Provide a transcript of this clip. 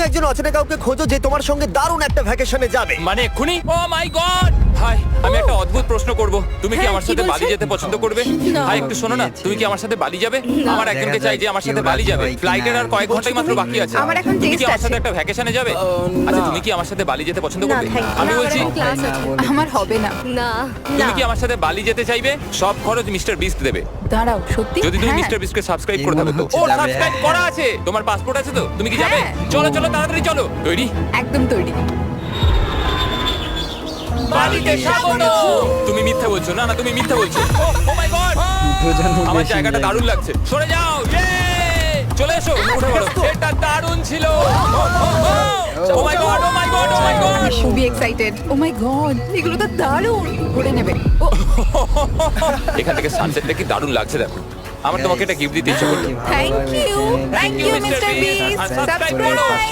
একজন অচেনা কাউকে খোঁজো যে তোমার সঙ্গে দারুণ একটা ভ্যাকেশনে যাবে। মানে এক্ষুনি? ও মাই গড! হাই, আমি একটা অদ্ভুত প্রশ্ন করব। তুমি কি হ্যাঁ, আমার কি সাথে বলছেন? বালি যেতে পছন্দ করবে? না। হাই, একটু শোনো না, তুমি কি আমার সাথে বালি যাবে? আমার একজনকে চাই যে আমার সাথে বালি যাবে। ফ্লাইটের আর কয়েক ঘন্টাই মাত্র বাকি আছে। আমার এখন তুমি কি test আমার সাথে আছে। একটা ভ্যাকেশনে যাবে? আচ্ছা, তুমি কি আমার সাথে বালি যেতে পছন্দ না, করবে? thank you. আমি না, বলছি, আমার ক্লাস আছে। আমার হবে না। না তুমি কি আমার সাথে বালি যেতে চাইবে? সব খরচ মিস্টার বিস্ট দেবে। দাঁড়াও, সত্যি? যদি তুমি হ্যাঁ। মিস্টার বিস্টকে সাবস্ক্রাইব এই করে থাকো মনে তো। হচ্ছে ও যাবে, সাবস্ক্রাইব হ্যাঁ। করা আছে। তোমার পাসপোর্ট আছে তো? তুমি কি যাবে? হ্যাঁ। চলো চলো, তাড়াতাড়ি চলো। তৈরি? একদম তৈরি। বালিতে স্বাগত। তুমি মিথ্যা বলছো। না না, তুমি মিথ্যা বলছো। ও মাই গড! আমার জায়গাটা দারুণ লাগছে। সরে যাও। চলে এসো, উঠে পড়ো। এটা দারুণ ছিল। ও মাই গড, ও মাই গড, ও মাই গড! আমি খুবই এক্সাইটেড। ও মাই গড, এগুলো তো দারুণ। করে নেবে। ও, এখান থেকে সানসেটটা কি দারুণ লাগছে দেখো। আমার তোমাকে একটা গিফট দিতে ইচ্ছে করলো। Thank you. Thank you Mr Beast. আর সাবস্ক্রাইব করো। সাবস্ক্রাইব।